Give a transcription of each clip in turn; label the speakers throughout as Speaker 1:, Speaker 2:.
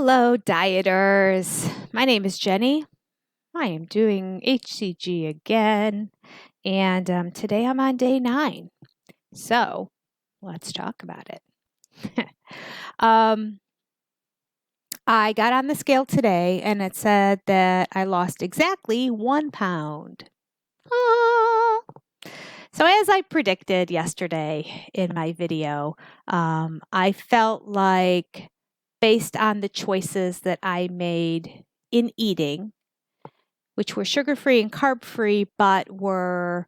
Speaker 1: Hello, dieters. My name is Jenny. I am doing HCG again, and today I'm on day 9. So let's talk about it. I got on the scale today and it said that I lost exactly 1 pound. Ah. So as I predicted yesterday in my video, I felt like based on the choices that I made in eating, which were sugar-free and carb-free, but were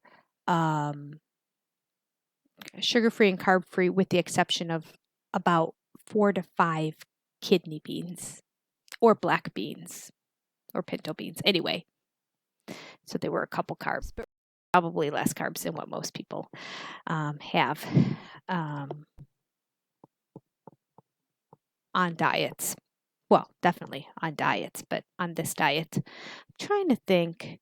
Speaker 1: sugar-free and carb-free with the exception of about 4 to 5 kidney beans or black beans or pinto beans. Anyway, so there were a couple carbs, but probably less carbs than what most people have on diets. Well, definitely on diets, but on this diet, I'm trying to think.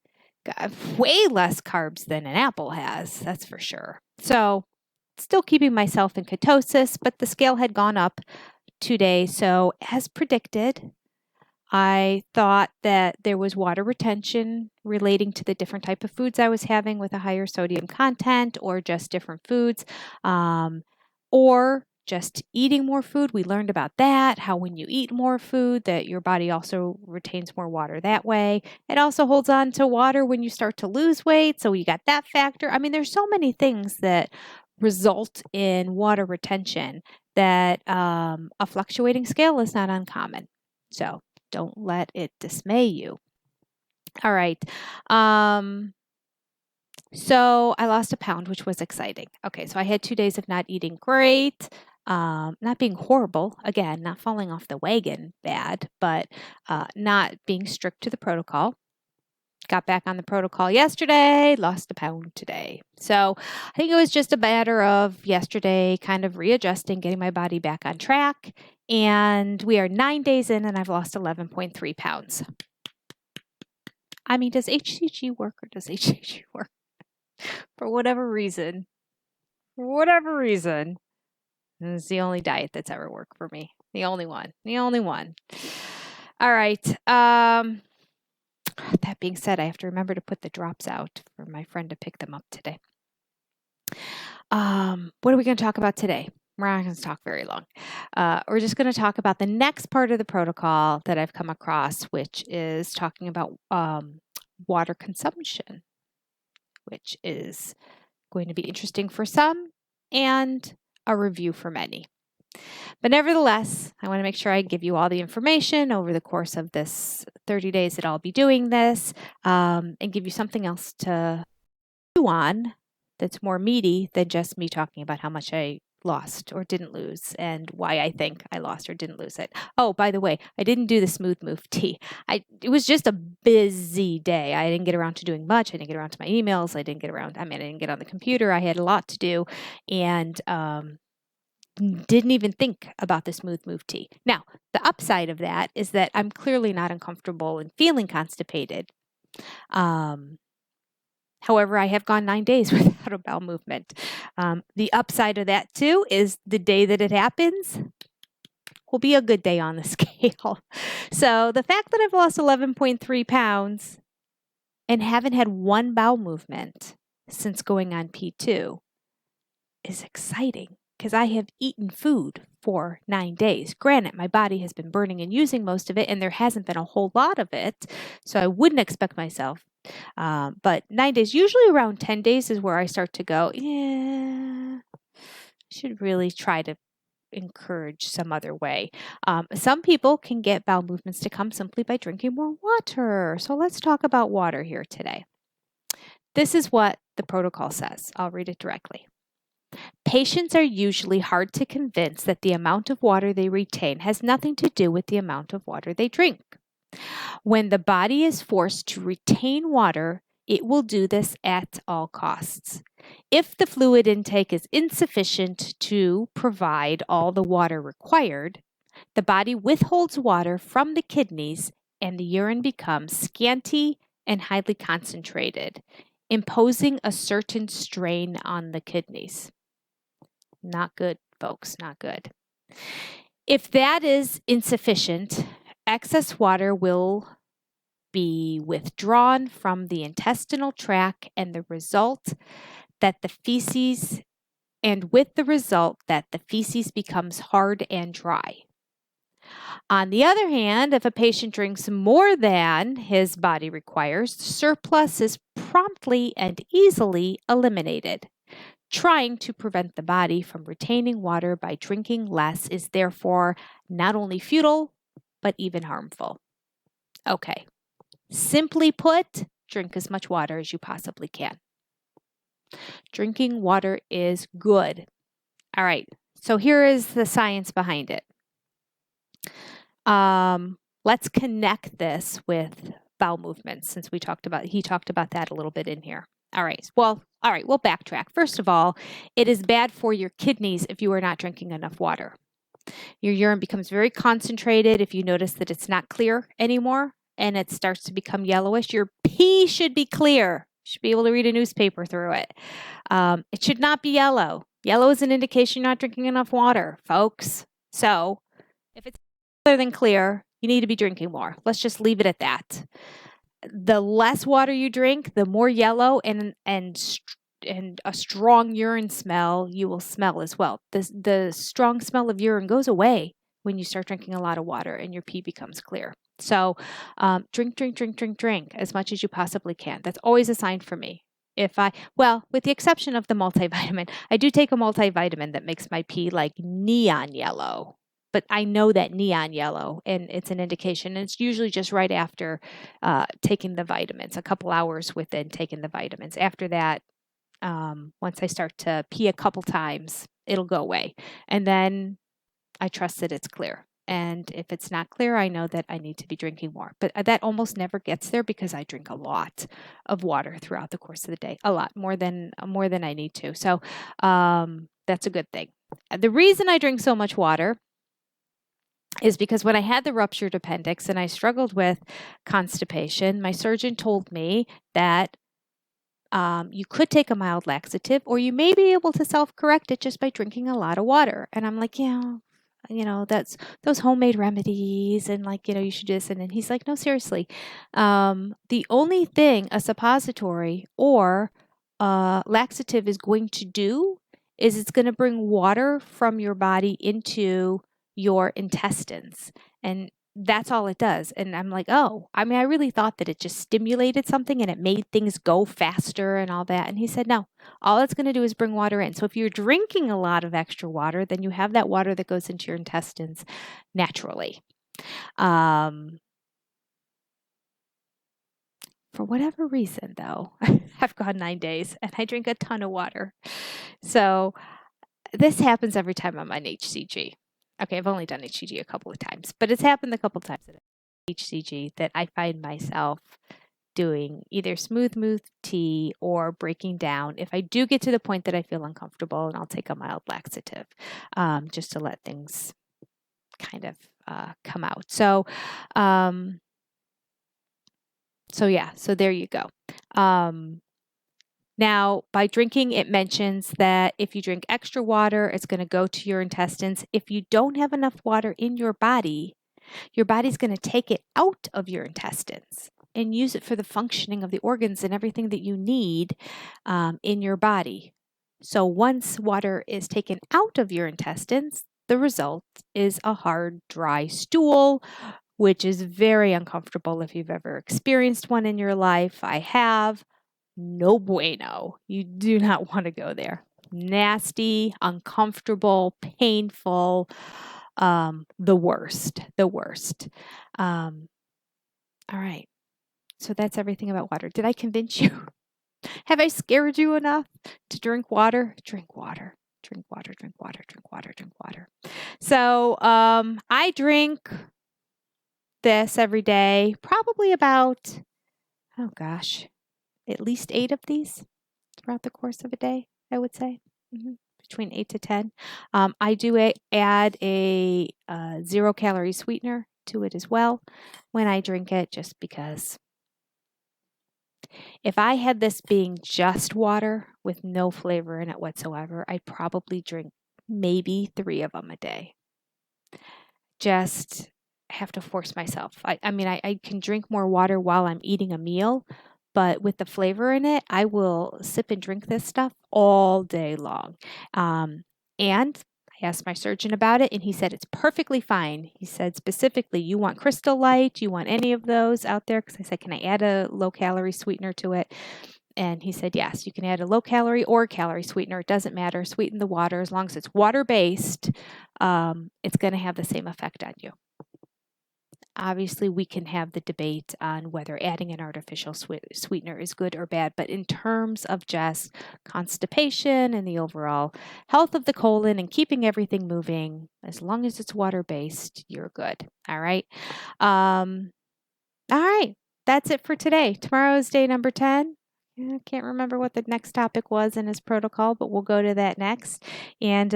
Speaker 1: Way less carbs than an apple has, that's for sure. So still keeping myself in ketosis, but the scale had gone up today. So as predicted, I thought that there was water retention relating to the different type of foods I was having with a higher sodium content or just different foods, or just eating more food. We learned about that, how when you eat more food that your body also retains more water that way. It also holds on to water when you start to lose weight. So you got that factor. I mean, there's so many things that result in water retention that a fluctuating scale is not uncommon. So don't let it dismay you. All right. So I lost 1 pound, which was exciting. Okay, so I had 2 days of not eating great, not being horrible, again, not falling off the wagon bad, but not being strict to the protocol. Got back on the protocol yesterday, lost 1 pound today. So I think it was just a matter of yesterday kind of readjusting, getting my body back on track. And we are 9 days in and I've lost 11.3 pounds. I mean, does HCG work or does HCG work? For whatever reason, it's the only diet that's ever worked for me. The only one. All right. That being said, I have to remember to put the drops out for my friend to pick them up today. What are we going to talk about today? We're not going to talk very long. We're just going to talk about the next part of the protocol that I've come across, which is talking about water consumption, which is going to be interesting for some and a review for many. But nevertheless, I want to make sure I give you all the information over the course of this 30 days that I'll be doing this, and give you something else to chew on that's more meaty than just me talking about how much I lost or didn't lose and why I think I lost or didn't lose it. Oh, by the way, I didn't do the smooth move tea. It was just a busy day. I didn't get around to doing much. I didn't get around to my emails. I didn't get on the computer. I had a lot to do and didn't even think about the smooth move tea. Now, the upside of that is that I'm clearly not uncomfortable and feeling constipated. However, I have gone 9 days without a bowel movement. The upside of that, too, is the day that it happens will be a good day on the scale. So the fact that I've lost 11.3 pounds and haven't had one bowel movement since going on P2 is exciting because I have eaten food for 9 days. Granted, my body has been burning and using most of it, and there hasn't been a whole lot of it, so I wouldn't expect myself. But 9 days, usually around 10 days is where I start to go, yeah, I should really try to encourage some other way. Some people can get bowel movements to come simply by drinking more water. So let's talk about water here today. This is what the protocol says. I'll read it directly. Patients are usually hard to convince that the amount of water they retain has nothing to do with the amount of water they drink. When the body is forced to retain water, it will do this at all costs. If the fluid intake is insufficient to provide all the water required, the body withholds water from the kidneys and the urine becomes scanty and highly concentrated, imposing a certain strain on the kidneys. Not good, folks, not good. If that is insufficient, excess water will be withdrawn from the intestinal tract and the result that the feces becomes hard and dry. On the other hand, if a patient drinks more than his body requires, the surplus is promptly and easily eliminated. Trying to prevent the body from retaining water by drinking less is therefore not only futile, but even harmful. Okay, simply put, drink as much water as you possibly can. Drinking water is good. All right, so here is the science behind it. Let's connect this with bowel movements since he talked about that a little bit in here. All right, we'll backtrack. First of all, it is bad for your kidneys if you are not drinking enough water. Your urine becomes very concentrated. If you notice that it's not clear anymore and it starts to become yellowish, your pee should be clear. You should be able to read a newspaper through it. It should not be yellow. Yellow is an indication you're not drinking enough water, folks. So if it's clearer than clear, you need to be drinking more. Let's just leave it at that. The less water you drink, the more yellow and a strong urine smell you will smell as well. The strong smell of urine goes away when you start drinking a lot of water and your pee becomes clear. So drink as much as you possibly can. That's always a sign for me. With the exception of the multivitamin, I do take a multivitamin that makes my pee like neon yellow. But I know that neon yellow, and it's an indication. And it's usually just right after taking the vitamins, a couple hours within taking the vitamins. After that, once I start to pee a couple times, it'll go away. And then I trust that it's clear. And if it's not clear, I know that I need to be drinking more. But that almost never gets there because I drink a lot of water throughout the course of the day, a lot more than I need to. So that's a good thing. The reason I drink so much water is because when I had the ruptured appendix and I struggled with constipation, my surgeon told me that you could take a mild laxative or you may be able to self-correct it just by drinking a lot of water. And I'm like, that's those homemade remedies and you should do this. And then he's like, no, seriously. The only thing a suppository or laxative is going to do is it's going to bring water from your body into your intestines. And that's all it does. And I'm like, I really thought that it just stimulated something and it made things go faster and all that. And he said, no, all it's going to do is bring water in. So if you're drinking a lot of extra water, then you have that water that goes into your intestines naturally. For whatever reason, though, I've gone 9 days and I drink a ton of water. So this happens every time I'm on HCG. Okay, I've only done HCG a couple of times, but it's happened a couple of times at HCG that I find myself doing either smooth tea or breaking down. If I do get to the point that I feel uncomfortable, and I'll take a mild laxative just to let things kind of come out. So there you go. Now, by drinking, it mentions that if you drink extra water, it's going to go to your intestines. If you don't have enough water in your body's going to take it out of your intestines and use it for the functioning of the organs and everything that you need in your body. So once water is taken out of your intestines, the result is a hard, dry stool, which is very uncomfortable if you've ever experienced one in your life. I have. No bueno. You do not want to go there. Nasty, uncomfortable, painful, the worst. All right. So that's everything about water. Did I convince you? Have I scared you enough to drink water? Drink water. Drink water, drink water, drink water, drink water. So I drink this every day, probably about, at least 8 of these throughout the course of a day, I would say, between 8 to 10. I do add a 0-calorie sweetener to it as well when I drink it, just because if I had this being just water with no flavor in it whatsoever, I'd probably drink maybe 3 of them a day. Just have to force myself. I mean, I can drink more water while I'm eating a meal, but with the flavor in it, I will sip and drink this stuff all day long. And I asked my surgeon about it, and he said it's perfectly fine. He said specifically, you want Crystal Light? You want any of those out there? Because I said, can I add a low calorie sweetener to it? And he said, yes, you can add a low calorie or calorie sweetener. It doesn't matter. Sweeten the water. As long as it's water based, it's going to have the same effect on you. Obviously, we can have the debate on whether adding an artificial sweetener is good or bad, but in terms of just constipation and the overall health of the colon and keeping everything moving, as long as it's water-based, you're good. All right. All right. That's it for today. Tomorrow is day number 10. I can't remember what the next topic was in his protocol, but we'll go to that next. And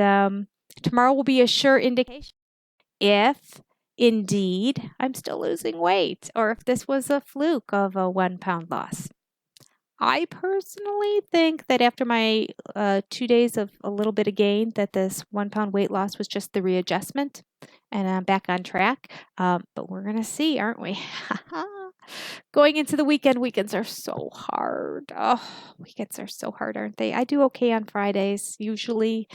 Speaker 1: tomorrow will be a sure indication if indeed I'm still losing weight or if this was a fluke of a 1 pound loss. I personally think that after my 2 days of a little bit of gain, that this 1 pound weight loss was just the readjustment and I'm back on track. But we're going to see, aren't we? Going into the weekend, weekends are so hard. Oh, weekends are so hard, aren't they? I do okay on Fridays usually,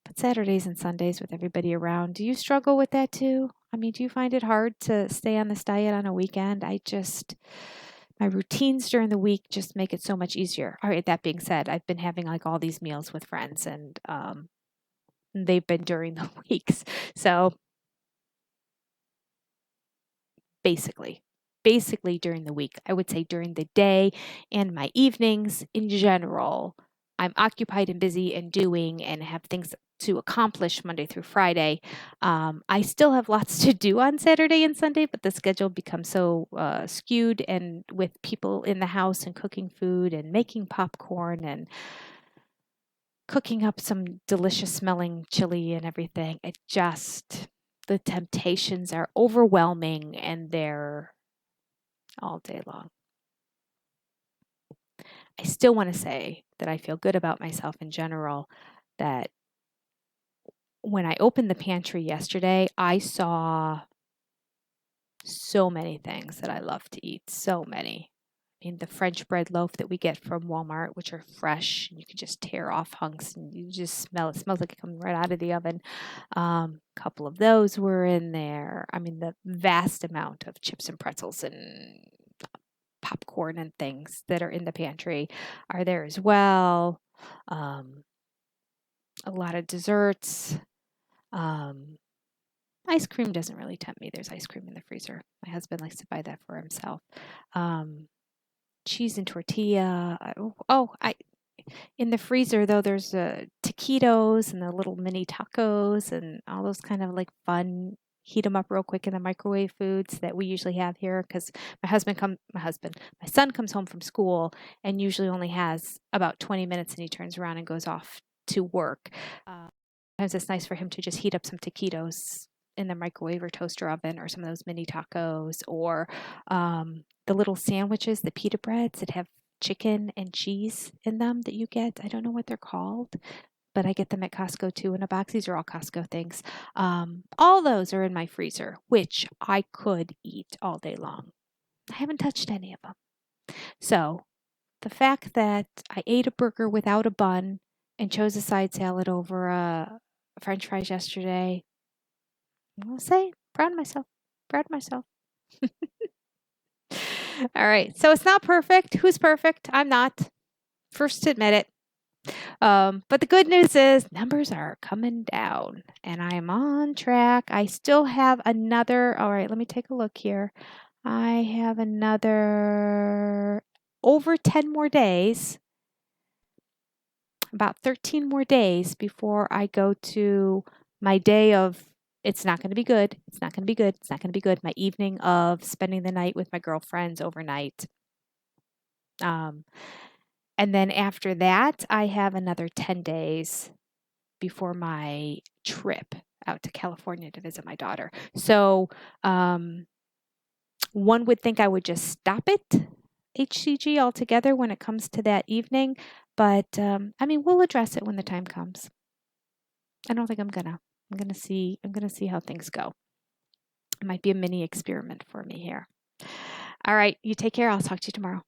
Speaker 1: but Saturdays and Sundays with everybody around. Do you struggle with that too? I mean, do you find it hard to stay on this diet on a weekend? My routines during the week just make it so much easier. All right, that being said, I've been having like all these meals with friends and they've been during the weeks. So basically during the week, I would say during the day and my evenings in general, I'm occupied and busy and doing and have things to accomplish Monday through Friday. I still have lots to do on Saturday and Sunday, but the schedule becomes so skewed and with people in the house and cooking food and making popcorn and cooking up some delicious smelling chili and everything. The temptations are overwhelming and they're all day long. I still want to say that I feel good about myself in general, that when I opened the pantry yesterday, I saw so many things that I love to eat, so many. I mean, the French bread loaf that we get from Walmart, which are fresh, and you can just tear off hunks and you just smell it. It smells like it comes right out of the oven. A couple of those were in there. I mean, the vast amount of chips and pretzels and popcorn and things that are in the pantry are there as well. A lot of desserts. Ice cream doesn't really tempt me. There's ice cream in the freezer. My husband likes to buy that for himself. Cheese and tortilla. In the freezer though, there's taquitos and the little mini tacos and all those kind of like fun heat them up real quick in the microwave foods that we usually have here because my son comes home from school and usually only has about 20 minutes and he turns around and goes off to work. Sometimes it's nice for him to just heat up some taquitos in the microwave or toaster oven or some of those mini tacos or the little sandwiches, the pita breads that have chicken and cheese in them that you get. I don't know what they're called, but I get them at Costco too in a box. These are all Costco things. All those are in my freezer, which I could eat all day long. I haven't touched any of them. So the fact that I ate a burger without a bun and chose a side salad over French fries yesterday, I'll say, proud of myself. Proud of myself. All right. So it's not perfect. Who's perfect? I'm not. First to admit it. But the good news is numbers are coming down and I'm on track. I still have another. All right. Let me take a look here. I have another over 10 more days, about 13 more days before I go to my day of it's not going to be good. It's not going to be good. It's not going to be good. My evening of spending the night with my girlfriends overnight. And then after that, I have another 10 days before my trip out to California to visit my daughter. So one would think I would just stop it, HCG altogether when it comes to that evening. But I mean, we'll address it when the time comes. I don't think I'm gonna. I'm gonna see how things go. It might be a mini experiment for me here. All right, you take care. I'll talk to you tomorrow.